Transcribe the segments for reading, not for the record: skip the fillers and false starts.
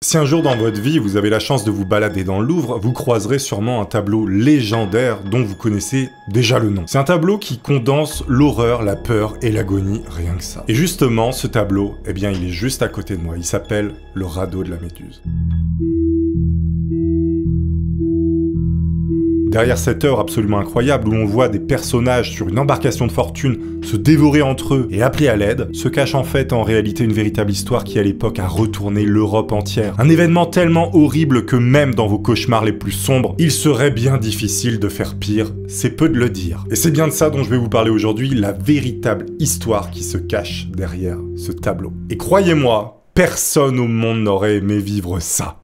Si un jour dans votre vie vous avez la chance de vous balader dans le Louvre, vous croiserez sûrement un tableau légendaire dont vous connaissez déjà le nom. C'est un tableau qui condense l'horreur, la peur et l'agonie, rien que ça. Et justement, ce tableau, eh bien il est juste à côté de moi, il s'appelle le radeau de la Méduse. Derrière cette œuvre absolument incroyable où on voit des personnages sur une embarcation de fortune se dévorer entre eux et appeler à l'aide, se cache en réalité une véritable histoire qui à l'époque a retourné l'Europe entière. Un événement tellement horrible que même dans vos cauchemars les plus sombres, il serait bien difficile de faire pire, c'est peu de le dire. Et c'est bien de ça dont je vais vous parler aujourd'hui, la véritable histoire qui se cache derrière ce tableau. Et croyez-moi, personne au monde n'aurait aimé vivre ça.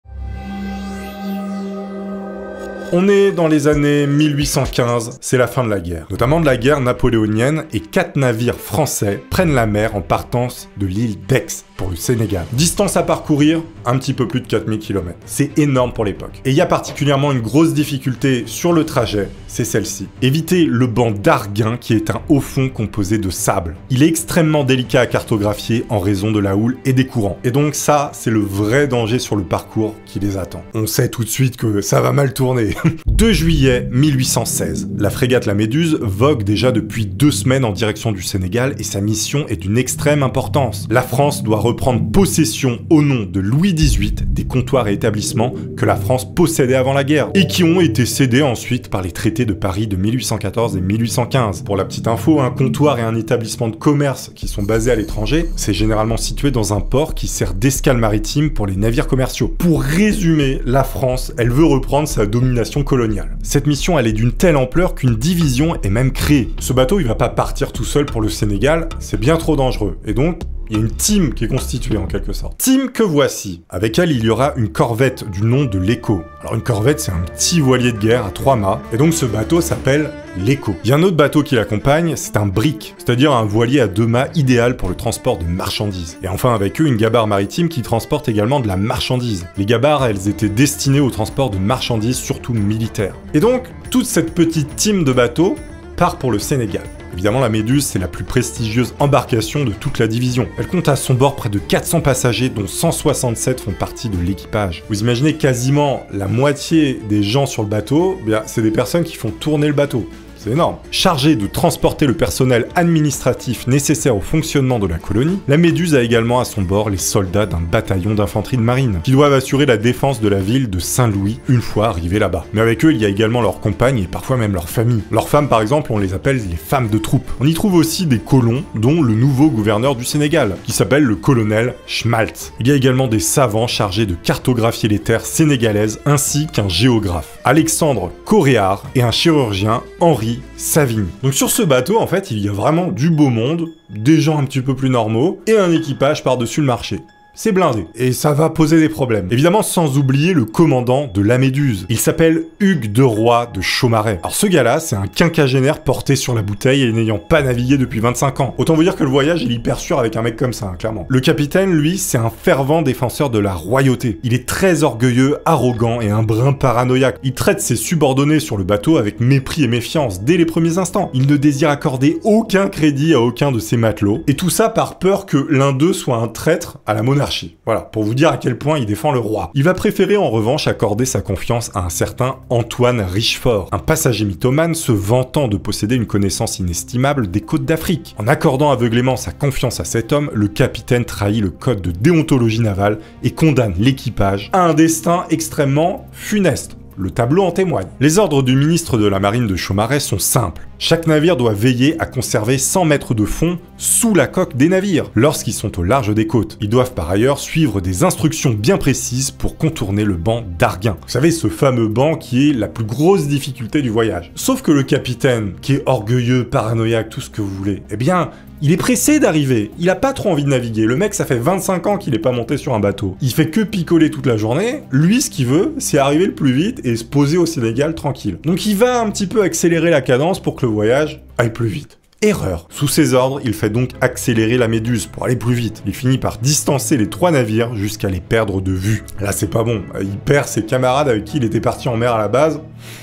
On est dans les années 1815, c'est la fin de la guerre, notamment de la guerre napoléonienne, et 4 navires français prennent la mer en partance de l'île d'Aix pour le Sénégal. Distance à parcourir, un petit peu plus de 4000 km. C'est énorme pour l'époque. Et il y a particulièrement une grosse difficulté sur le trajet, c'est celle-ci. Évitez le banc d'Arguin qui est un haut fond composé de sable. Il est extrêmement délicat à cartographier en raison de la houle et des courants. Et donc ça, c'est le vrai danger sur le parcours qui les attend. On sait tout de suite que ça va mal tourner. 2 juillet 1816, la frégate La Méduse vogue déjà depuis 2 semaines en direction du Sénégal et sa mission est d'une extrême importance. La France doit reprendre possession au nom de Louis XVIII des comptoirs et établissements que la France possédait avant la guerre et qui ont été cédés ensuite par les traités de Paris de 1814 et 1815. Pour la petite info, un comptoir et un établissement de commerce qui sont basés à l'étranger, c'est généralement situé dans un port qui sert d'escale maritime pour les navires commerciaux. Pour résumer, la France, elle veut reprendre sa domination coloniale. Cette mission, elle est d'une telle ampleur qu'une division est même créée. Ce bateau, il va pas partir tout seul pour le Sénégal, c'est bien trop dangereux. Et donc, il y a une team qui est constituée en quelque sorte. Team que voici. Avec elle, il y aura une corvette du nom de l'Echo. Alors une corvette, c'est un petit voilier de guerre à 3 mâts, et donc ce bateau s'appelle l'Echo. Il y a un autre bateau qui l'accompagne, c'est un brick, c'est-à-dire un voilier à 2 mâts idéal pour le transport de marchandises. Et enfin avec eux, une gabarre maritime qui transporte également de la marchandise. Les gabarres, elles étaient destinées au transport de marchandises, surtout militaires. Et donc, toute cette petite team de bateaux part pour le Sénégal. Évidemment, la Méduse, c'est la plus prestigieuse embarcation de toute la division. Elle compte à son bord près de 400 passagers, dont 167 font partie de l'équipage. Vous imaginez quasiment la moitié des gens sur le bateau, bien, c'est des personnes qui font tourner le bateau. C'est énorme. Chargée de transporter le personnel administratif nécessaire au fonctionnement de la colonie, la Méduse a également à son bord les soldats d'un bataillon d'infanterie de marine, qui doivent assurer la défense de la ville de Saint-Louis une fois arrivés là-bas. Mais avec eux, il y a également leurs compagnes et parfois même leurs familles. Leurs femmes, par exemple, on les appelle les femmes de troupe. On y trouve aussi des colons, dont le nouveau gouverneur du Sénégal, qui s'appelle le colonel Schmaltz. Il y a également des savants chargés de cartographier les terres sénégalaises, ainsi qu'un géographe, Alexandre Coréard, et un chirurgien, Henri Savigny. Donc sur ce bateau, en fait, il y a vraiment du beau monde, des gens un petit peu plus normaux, et un équipage par-dessus le marché. C'est blindé. Et ça va poser des problèmes. Évidemment, sans oublier le commandant de la Méduse. Il s'appelle Hugues de Roy de Chaumaret. Alors ce gars-là, c'est un quinquagénaire porté sur la bouteille et n'ayant pas navigué depuis 25 ans. Autant vous dire que le voyage, il est hyper sûr avec un mec comme ça, hein, clairement. Le capitaine, lui, c'est un fervent défenseur de la royauté. Il est très orgueilleux, arrogant et un brin paranoïaque. Il traite ses subordonnés sur le bateau avec mépris et méfiance dès les premiers instants. Il ne désire accorder aucun crédit à aucun de ses matelots. Et tout ça par peur que l'un d'eux soit un traître à la monarchie. Voilà, pour vous dire à quel point il défend le roi. Il va préférer en revanche accorder sa confiance à un certain Antoine Richefort, un passager mythomane se vantant de posséder une connaissance inestimable des côtes d'Afrique. En accordant aveuglément sa confiance à cet homme, le capitaine trahit le code de déontologie navale et condamne l'équipage à un destin extrêmement funeste. Le tableau en témoigne. Les ordres du ministre de la Marine de Chaumaret sont simples. Chaque navire doit veiller à conserver 100 mètres de fond sous la coque des navires, lorsqu'ils sont au large des côtes. Ils doivent par ailleurs suivre des instructions bien précises pour contourner le banc d'Arguin. Vous savez, ce fameux banc qui est la plus grosse difficulté du voyage. Sauf que le capitaine, qui est orgueilleux, paranoïaque, tout ce que vous voulez, eh bien, il est pressé d'arriver, il a pas trop envie de naviguer, le mec ça fait 25 ans qu'il est pas monté sur un bateau. Il fait que picoler toute la journée, lui ce qu'il veut c'est arriver le plus vite et se poser au Sénégal tranquille. Donc il va un petit peu accélérer la cadence pour que le voyage aille plus vite. Erreur. Sous ses ordres, il fait donc accélérer la Méduse pour aller plus vite. Il finit par distancer les 3 navires jusqu'à les perdre de vue. Là, c'est pas bon. Il perd ses camarades avec qui il était parti en mer à la base.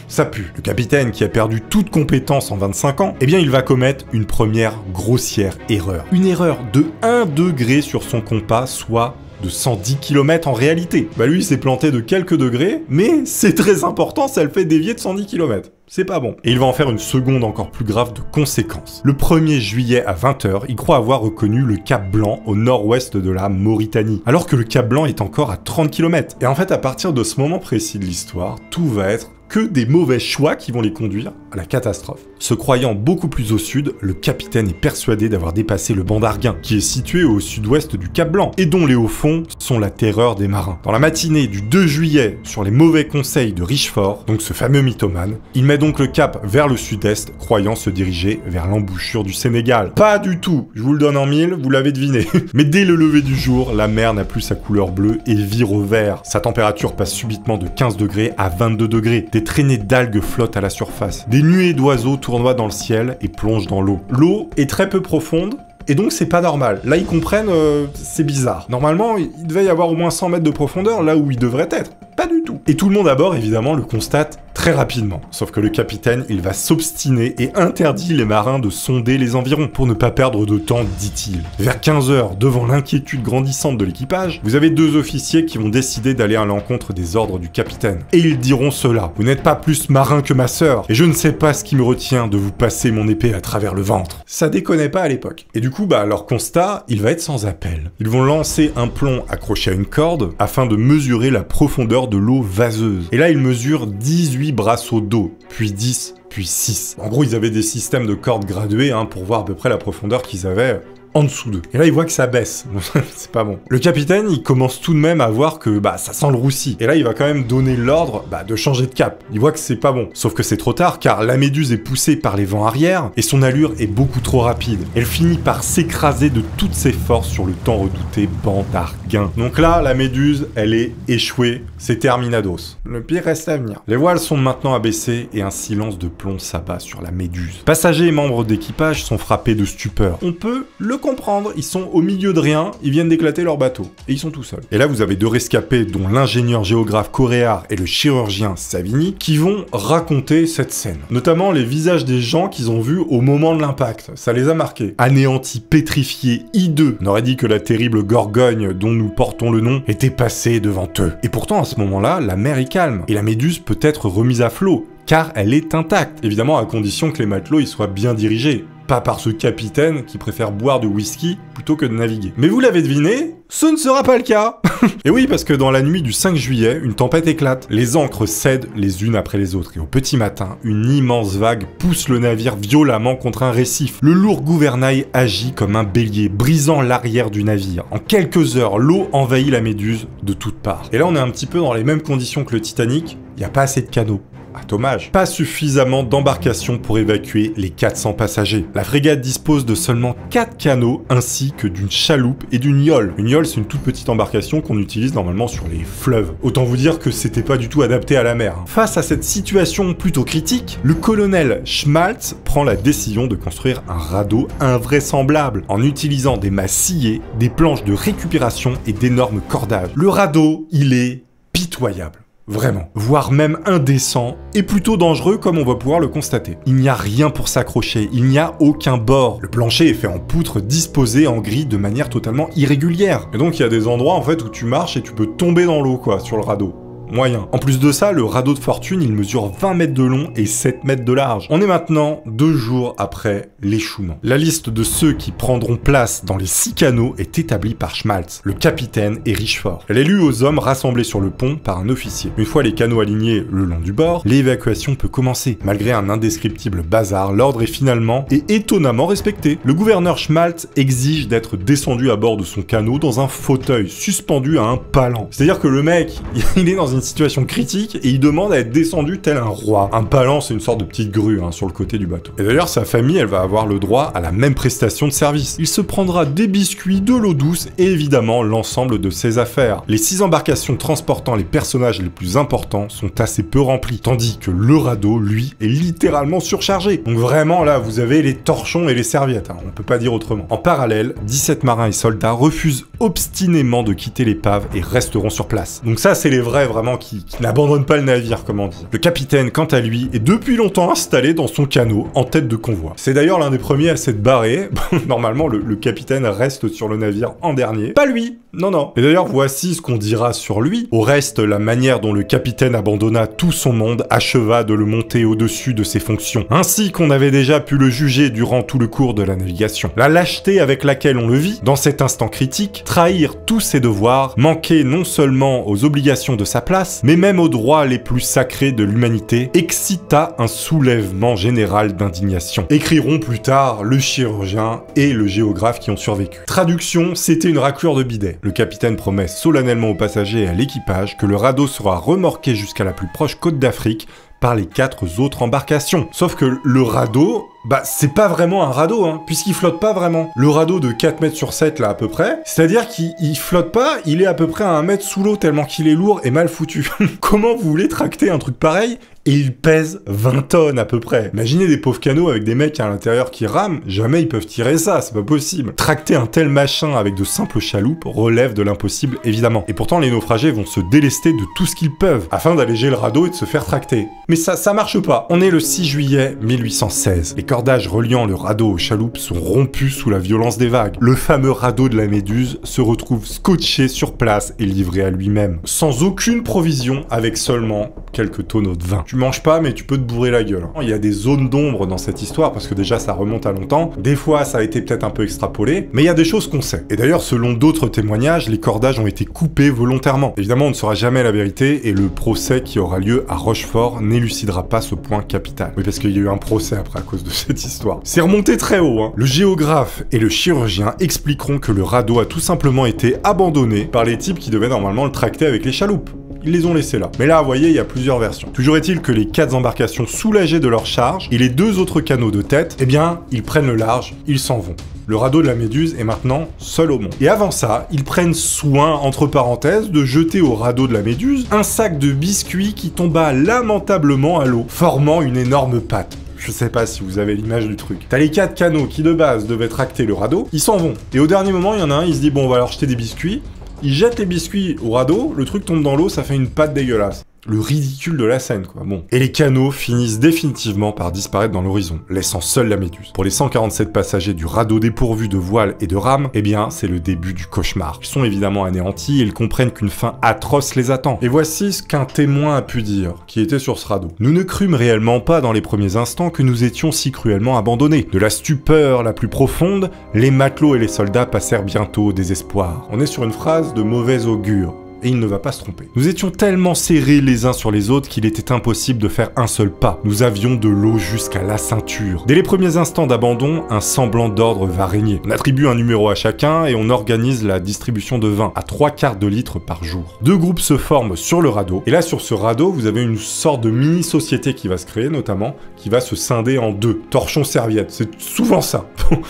Ça pue. Le capitaine, qui a perdu toute compétence en 25 ans, eh bien, il va commettre une première grossière erreur. Une erreur de 1 degré sur son compas, soit de 110 km en réalité. Bah lui, il s'est planté de quelques degrés, mais c'est très important, ça le fait dévier de 110 km. C'est pas bon. Et il va en faire une seconde encore plus grave de conséquences. Le 1er juillet à 20h, il croit avoir reconnu le Cap Blanc au nord-ouest de la Mauritanie, alors que le Cap Blanc est encore à 30 km. Et en fait, à partir de ce moment précis de l'histoire, tout va être que des mauvais choix qui vont les conduire à la catastrophe. Se croyant beaucoup plus au sud, le capitaine est persuadé d'avoir dépassé le banc d'Arguin, qui est situé au sud-ouest du Cap Blanc, et dont les hauts-fonds sont la terreur des marins. Dans la matinée du 2 juillet, sur les mauvais conseils de Richefort, donc ce fameux mythomane, il met donc le cap vers le sud-est, croyant se diriger vers l'embouchure du Sénégal. Pas du tout, je vous le donne en mille, vous l'avez deviné. Mais dès le lever du jour, la mer n'a plus sa couleur bleue et vire au vert. Sa température passe subitement de 15 degrés à 22 degrés. Des traînées d'algues flottent à la surface. Des nuées d'oiseaux tournoient dans le ciel et plongent dans l'eau. L'eau est très peu profonde, et donc c'est pas normal. Là, ils comprennent, c'est bizarre. Normalement, il devait y avoir au moins 100 mètres de profondeur, là où il devrait être. Pas du tout. Et tout le monde à bord, évidemment, le constate très rapidement. Sauf que le capitaine, il va s'obstiner et interdit les marins de sonder les environs pour ne pas perdre de temps, dit-il. Vers 15h, devant l'inquiétude grandissante de l'équipage, vous avez 2 officiers qui vont décider d'aller à l'encontre des ordres du capitaine. Et ils diront cela: vous n'êtes pas plus marin que ma sœur, et je ne sais pas ce qui me retient de vous passer mon épée à travers le ventre. Ça déconnait pas à l'époque. Et du coup, leur constat, il va être sans appel. Ils vont lancer un plomb accroché à une corde afin de mesurer la profondeur de l'eau vaseuse. Et là, ils mesurent 18 brasseaux d'eau, puis 10, puis 6. En gros, ils avaient des systèmes de cordes graduées pour voir à peu près la profondeur qu'ils avaient en dessous d'eux. Et là, il voit que ça baisse. C'est pas bon. Le capitaine, il commence tout de même à voir que ça sent le roussi. Et là, il va quand même donner l'ordre de changer de cap. Il voit que c'est pas bon. Sauf que c'est trop tard, car la Méduse est poussée par les vents arrière, et son allure est beaucoup trop rapide. Elle finit par s'écraser de toutes ses forces sur le tant redouté banc d'Arguin. Donc là, la Méduse, elle est échouée. C'est terminados. Le pire reste à venir. Les voiles sont maintenant abaissées, et un silence de plomb s'abat sur la Méduse. Passagers et membres d'équipage sont frappés de stupeur. On peut le comprendre, ils sont au milieu de rien, ils viennent d'éclater leur bateau, et ils sont tout seuls. Et là, vous avez 2 rescapés, dont l'ingénieur géographe Coréard et le chirurgien Savigny, qui vont raconter cette scène. Notamment les visages des gens qu'ils ont vus au moment de l'impact. Ça les a marqués. Anéantis, pétrifiés, hideux. On aurait dit que la terrible Gorgogne, dont nous portons le nom, était passée devant eux. Et pourtant, à ce moment-là, la mer est calme, et la Méduse peut être remise à flot, car elle est intacte. Évidemment, à condition que les matelots y soient bien dirigés. Pas par ce capitaine qui préfère boire du whisky plutôt que de naviguer. Mais vous l'avez deviné, ce ne sera pas le cas. Et oui, parce que dans la nuit du 5 juillet, une tempête éclate. Les ancres cèdent les unes après les autres. Et au petit matin, une immense vague pousse le navire violemment contre un récif. Le lourd gouvernail agit comme un bélier, brisant l'arrière du navire. En quelques heures, l'eau envahit la Méduse de toutes parts. Et là, on est un petit peu dans les mêmes conditions que le Titanic. Il n'y a pas assez de canaux. Ah, dommage. Pas suffisamment d'embarcations pour évacuer les 400 passagers. La frégate dispose de seulement 4 canots ainsi que d'une chaloupe et d'une yole. Une yole, c'est une toute petite embarcation qu'on utilise normalement sur les fleuves. Autant vous dire que c'était pas du tout adapté à la mer. Face à cette situation plutôt critique, le colonel Schmaltz prend la décision de construire un radeau invraisemblable en utilisant des mâts sciés, des planches de récupération et d'énormes cordages. Le radeau, il est pitoyable. Vraiment. Voire même indécent, et plutôt dangereux comme on va pouvoir le constater. Il n'y a rien pour s'accrocher, il n'y a aucun bord. Le plancher est fait en poutres disposées en grille de manière totalement irrégulière. Et donc il y a des endroits en fait où tu marches et tu peux tomber dans l'eau sur le radeau. Moyen. En plus de ça, le radeau de fortune, il mesure 20 mètres de long et 7 mètres de large. On est maintenant 2 jours après l'échouement. La liste de ceux qui prendront place dans les 6 canots est établie par Schmaltz, le capitaine et Richefort. Elle est lue aux hommes rassemblés sur le pont par un officier. Une fois les canots alignés le long du bord, l'évacuation peut commencer. Malgré un indescriptible bazar, l'ordre est finalement et étonnamment respecté. Le gouverneur Schmaltz exige d'être descendu à bord de son canot dans un fauteuil suspendu à un palan. C'est-à-dire que le mec, il est dans une situation critique et il demande à être descendu tel un roi. Un palan, c'est une sorte de petite grue sur le côté du bateau. Et d'ailleurs, sa famille, elle va avoir le droit à la même prestation de service. Il se prendra des biscuits, de l'eau douce et évidemment l'ensemble de ses affaires. Les 6 embarcations transportant les personnages les plus importants sont assez peu remplies, tandis que le radeau, lui, est littéralement surchargé. Donc vraiment, là, vous avez les torchons et les serviettes, on peut pas dire autrement. En parallèle, 17 marins et soldats refusent obstinément de quitter l'épave et resteront sur place. Donc ça, c'est les vrais, vraiment vraiment qui n'abandonne pas le navire, comme on dit. Le capitaine, quant à lui, est depuis longtemps installé dans son canot, en tête de convoi. C'est d'ailleurs l'un des premiers à s'être barré. Normalement, le capitaine reste sur le navire en dernier. Pas lui. Non, non. Et d'ailleurs, voici ce qu'on dira sur lui. Au reste, la manière dont le capitaine abandonna tout son monde acheva de le monter au-dessus de ses fonctions, ainsi qu'on avait déjà pu le juger durant tout le cours de la navigation. La lâcheté avec laquelle on le vit, dans cet instant critique, trahir tous ses devoirs, manquer non seulement aux obligations de sa place, mais même aux droits les plus sacrés de l'humanité, excita un soulèvement général d'indignation. Écriront plus tard le chirurgien et le géographe qui ont survécu. Traduction, c'était une raclure de bidet. Le capitaine promet solennellement aux passagers et à l'équipage que le radeau sera remorqué jusqu'à la plus proche côte d'Afrique par les 4 autres embarcations. Sauf que le radeau, bah c'est pas vraiment un radeau, hein, puisqu'il flotte pas vraiment. Le radeau de 4 mètres sur 7 là à peu près, c'est-à-dire qu'il flotte pas, il est à peu près à 1 mètre sous l'eau tellement qu'il est lourd et mal foutu. Comment vous voulez tracter un truc pareil ? Et il pèse 20 tonnes à peu près. Imaginez des pauvres canots avec des mecs à l'intérieur qui rament, jamais ils peuvent tirer ça, c'est pas possible. Tracter un tel machin avec de simples chaloupes relève de l'impossible évidemment. Et pourtant les naufragés vont se délester de tout ce qu'ils peuvent, afin d'alléger le radeau et de se faire tracter. Mais ça marche pas. On est le 6 juillet 1816. Les cordages reliant le radeau aux chaloupes sont rompus sous la violence des vagues. Le fameux radeau de la Méduse se retrouve scotché sur place et livré à lui-même, sans aucune provision, avec seulement quelques tonneaux de vin. Tu manges pas, mais tu peux te bourrer la gueule. Il y a des zones d'ombre dans cette histoire, parce que déjà ça remonte à longtemps. Des fois ça a été peut-être un peu extrapolé, mais il y a des choses qu'on sait. Et d'ailleurs, selon d'autres témoignages, les cordages ont été coupés volontairement. Évidemment, on ne saura jamais la vérité, et le procès qui aura lieu à Rochefort n'élucidera pas ce point capital. Oui, parce qu'il y a eu un procès après à cause de cette histoire. C'est remonté très haut, hein. Le géographe et le chirurgien expliqueront que le radeau a tout simplement été abandonné par les types qui devaient normalement le tracter avec les chaloupes. Ils les ont laissés là. Mais là, vous voyez, il y a plusieurs versions. Toujours est-il que les 4 embarcations soulagées de leur charge et les 2 autres canots de tête, eh bien, ils prennent le large, ils s'en vont. Le radeau de la Méduse est maintenant seul au monde. Et avant ça, ils prennent soin, entre parenthèses, de jeter au radeau de la Méduse un sac de biscuits qui tomba lamentablement à l'eau, formant une énorme patte. Je sais pas si vous avez l'image du truc. T'as les 4 canots qui de base devaient tracter le radeau, ils s'en vont. Et au dernier moment, il y en a un, il se dit bon, on va leur jeter des biscuits. Il jette les biscuits au radeau, le truc tombe dans l'eau, ça fait une pâte dégueulasse. Le ridicule de la scène, quoi. Bon. Et les canots finissent définitivement par disparaître dans l'horizon, laissant seule la Méduse. Pour les 147 passagers du radeau dépourvu de voile et de rames, eh bien, c'est le début du cauchemar. Ils sont évidemment anéantis et ils comprennent qu'une fin atroce les attend. Et voici ce qu'un témoin a pu dire, qui était sur ce radeau. Nous ne crûmes réellement pas dans les premiers instants que nous étions si cruellement abandonnés. De la stupeur la plus profonde, les matelots et les soldats passèrent bientôt au désespoir. On est sur une phrase de mauvais augure. Et il ne va pas se tromper. Nous étions tellement serrés les uns sur les autres qu'il était impossible de faire un seul pas. Nous avions de l'eau jusqu'à la ceinture. Dès les premiers instants d'abandon, un semblant d'ordre va régner. On attribue un numéro à chacun et on organise la distribution de vin à 3/4 de litre par jour. 2 groupes se forment sur le radeau. Et là, sur ce radeau, vous avez une sorte de mini-société qui va se créer, notamment, qui va se scinder en 2. Torchon serviette, c'est souvent ça.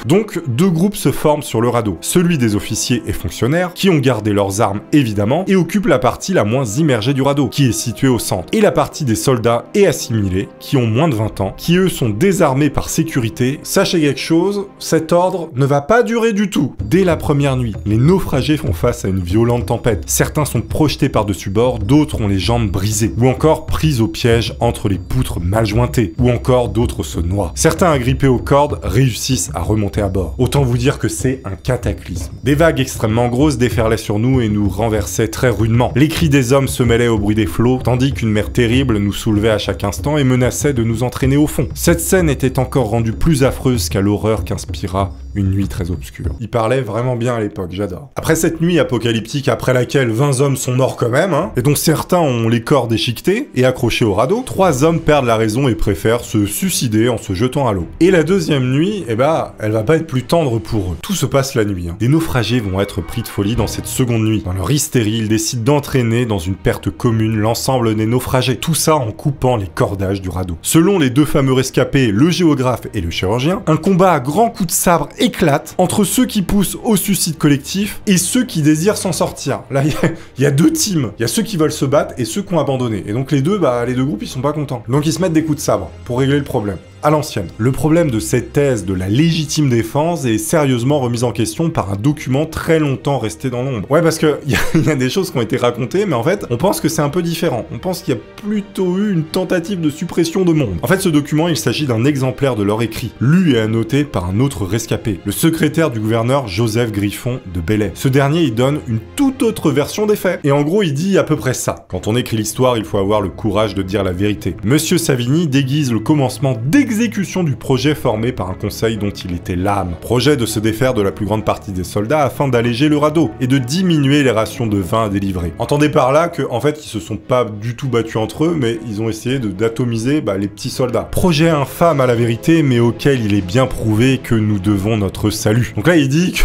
Donc, 2 groupes se forment sur le radeau. Celui des officiers et fonctionnaires, qui ont gardé leurs armes évidemment, et occupe la partie la moins immergée du radeau, qui est située au centre, et la partie des soldats et assimilés, qui ont moins de 20 ans, qui eux sont désarmés par sécurité. Sachez quelque chose, cet ordre ne va pas durer du tout. Dès la première nuit, les naufragés font face à une violente tempête. Certains sont projetés par-dessus bord, d'autres ont les jambes brisées, ou encore pris au piège entre les poutres mal jointées, ou encore d'autres se noient. Certains agrippés aux cordes réussissent à remonter à bord. Autant vous dire que c'est un cataclysme. Des vagues extrêmement grosses déferlaient sur nous et nous renversaient très rudement. Les cris des hommes se mêlaient au bruit des flots, tandis qu'une mer terrible nous soulevait à chaque instant et menaçait de nous entraîner au fond. Cette scène était encore rendue plus affreuse qu'à l'horreur qu'inspira une nuit très obscure. Il parlait vraiment bien à l'époque, j'adore. Après cette nuit apocalyptique après laquelle 20 hommes sont morts quand même, et dont certains ont les corps déchiquetés et accrochés au radeau, 3 hommes perdent la raison et préfèrent se suicider en se jetant à l'eau. Et la deuxième nuit, elle va pas être plus tendre pour eux. Tout se passe la nuit. Des naufragés vont être pris de folie dans cette seconde nuit. Dans leur hystérie, ils décident d'entraîner dans une perte commune l'ensemble des naufragés. Tout ça en coupant les cordages du radeau. Selon les 2 fameux rescapés, le géographe et le chirurgien, un combat à grands coups de sabre éclate entre ceux qui poussent au suicide collectif et ceux qui désirent s'en sortir. Là, il y a 2 teams. Il y a ceux qui veulent se battre et ceux qui ont abandonné. Et donc les deux groupes, ils sont pas contents. Donc ils se mettent des coups de sabre pour régler le problème. à l'ancienne. Le problème de cette thèse de la légitime défense est sérieusement remise en question par un document très longtemps resté dans l'ombre. Ouais, parce que il y a des choses qui ont été racontées, mais en fait, on pense que c'est un peu différent. On pense qu'il y a plutôt eu une tentative de suppression de monde. En fait, ce document, il s'agit d'un exemplaire de leur écrit, lu et annoté par un autre rescapé, le secrétaire du gouverneur Joseph Griffon de Belley. Ce dernier, il donne une toute autre version des faits. Et en gros, il dit à peu près ça. Quand on écrit l'histoire, il faut avoir le courage de dire la vérité. Monsieur Savigny déguise le commencement d'exécution du projet formé par un conseil dont il était l'âme. Projet de se défaire de la plus grande partie des soldats afin d'alléger le radeau et de diminuer les rations de vin à délivrer. Entendez par là que, en fait, ils se sont pas du tout battus entre eux, mais ils ont essayé d'atomiser les petits soldats. Projet infâme à la vérité, mais auquel il est bien prouvé que nous devons notre salut. Donc là, il dit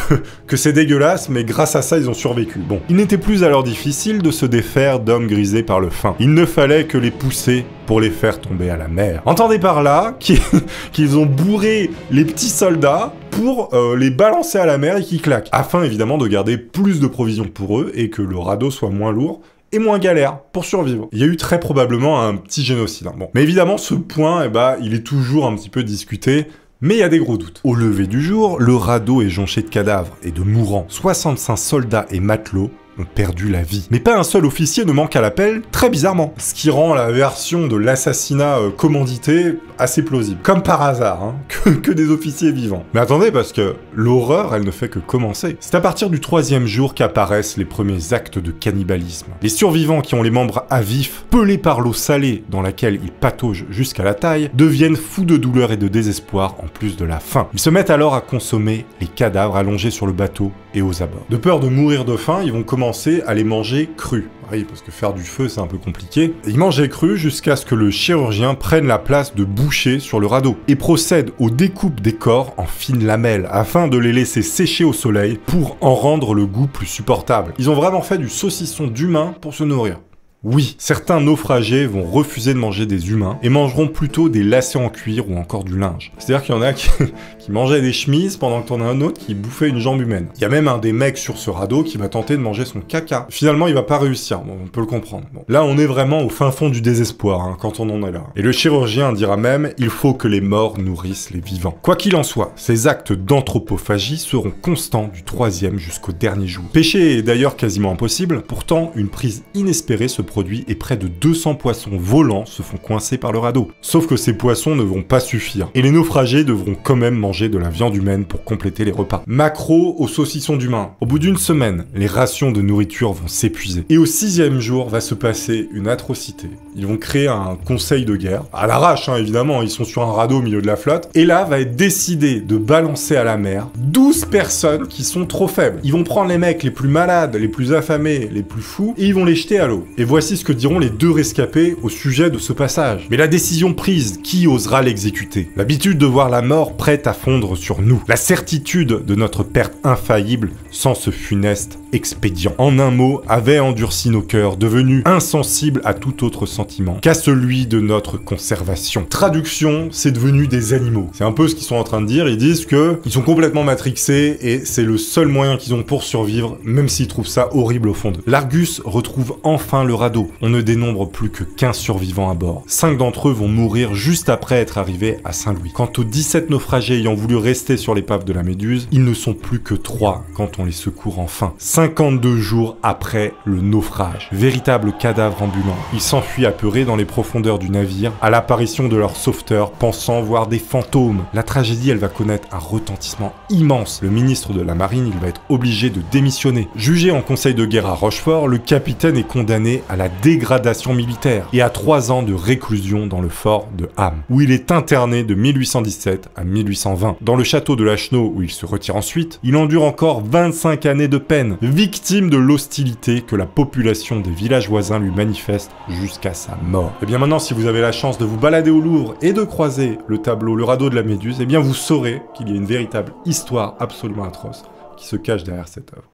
que c'est dégueulasse, mais grâce à ça, ils ont survécu. Bon, il n'était plus alors difficile de se défaire d'hommes grisés par le faim. Il ne fallait que les pousser pour les faire tomber à la mer. Entendez par là qu'ils ont bourré les petits soldats pour les balancer à la mer et qu'ils claquent, afin évidemment de garder plus de provisions pour eux et que le radeau soit moins lourd et moins galère pour survivre. Il y a eu très probablement un petit génocide. Bon. Mais évidemment, ce point, il est toujours un petit peu discuté, mais il y a des gros doutes. Au lever du jour, le radeau est jonché de cadavres et de mourants. 65 soldats et matelots ont perdu la vie. Mais pas un seul officier ne manque à l'appel, très bizarrement. Ce qui rend la version de l'assassinat commandité assez plausible. Comme par hasard, hein, que des officiers vivants. Mais attendez, parce que l'horreur, elle ne fait que commencer. C'est à partir du 3e jour qu'apparaissent les premiers actes de cannibalisme. Les survivants qui ont les membres à vif, pelés par l'eau salée dans laquelle ils pataugent jusqu'à la taille, deviennent fous de douleur et de désespoir en plus de la faim. Ils se mettent alors à consommer les cadavres allongés sur le bateau et aux abords. De peur de mourir de faim, ils vont commencer à les manger crus. Oui, parce que faire du feu, c'est un peu compliqué. Ils mangeaient crus jusqu'à ce que le chirurgien prenne la place de boucher sur le radeau et procède aux découpes des corps en fines lamelles afin de les laisser sécher au soleil pour en rendre le goût plus supportable. Ils ont vraiment fait du saucisson d'humain pour se nourrir. Oui, certains naufragés vont refuser de manger des humains et mangeront plutôt des lacets en cuir ou encore du linge. C'est-à-dire qu'il y en a qui mangeaient des chemises pendant que t'en as un autre qui bouffait une jambe humaine. Il y a même un des mecs sur ce radeau qui va tenter de manger son caca. Finalement, il va pas réussir, bon, on peut le comprendre. Bon. Là, on est vraiment au fin fond du désespoir, hein, quand on en est là. Et le chirurgien dira même, il faut que les morts nourrissent les vivants. Quoi qu'il en soit, ces actes d'anthropophagie seront constants du 3e jusqu'au dernier jour. Pêcher est d'ailleurs quasiment impossible, pourtant une prise inespérée se produit et près de 200 poissons volants se font coincer par le radeau. Sauf que ces poissons ne vont pas suffire, et les naufragés devront quand même manger de la viande humaine pour compléter les repas. Maquereau au saucisson d'humain. Au bout d'une semaine, les rations de nourriture vont s'épuiser. Et au 6e jour va se passer une atrocité. Ils vont créer un conseil de guerre, à l'arrache hein, évidemment, ils sont sur un radeau au milieu de la flotte, et là va être décidé de balancer à la mer 12 personnes qui sont trop faibles. Ils vont prendre les mecs les plus malades, les plus affamés, les plus fous, et ils vont les jeter à l'eau. Et voici ce que diront les 2 rescapés au sujet de ce passage. Mais la décision prise, qui osera l'exécuter? L'habitude de voir la mort prête à fondre sur nous. La certitude de notre perte infaillible sans ce funeste expédient. En un mot, avait endurci nos cœurs, devenus insensibles à tout autre sentiment qu'à celui de notre conservation. Traduction, c'est devenu des animaux. C'est un peu ce qu'ils sont en train de dire, ils disent que ils sont complètement matrixés et c'est le seul moyen qu'ils ont pour survivre, même s'ils trouvent ça horrible au fond d'eux. L'Argus retrouve enfin le radeau. On ne dénombre plus que 15 survivants à bord. 5 d'entre eux vont mourir juste après être arrivés à Saint-Louis. Quant aux 17 naufragés ayant voulu rester sur l'épave de la Méduse, ils ne sont plus que 3 quand on les secourt enfin. 52 jours après le naufrage. Véritable cadavre ambulant. Ils s'enfuient apeurés dans les profondeurs du navire, à l'apparition de leur sauveteur, pensant voir des fantômes. La tragédie, elle va connaître un retentissement immense. Le ministre de la Marine, il va être obligé de démissionner. Jugé en conseil de guerre à Rochefort, le capitaine est condamné à la dégradation militaire et à 3 ans de réclusion dans le fort de Ham, où il est interné de 1817 à 1820. Dans le château de Lachenau, où il se retire ensuite, il endure encore 25 années de peine, victime de l'hostilité que la population des villages voisins lui manifeste jusqu'à sa mort. Et bien maintenant, si vous avez la chance de vous balader au Louvre et de croiser le tableau Le Radeau de la Méduse, et bien vous saurez qu'il y a une véritable histoire absolument atroce qui se cache derrière cette œuvre.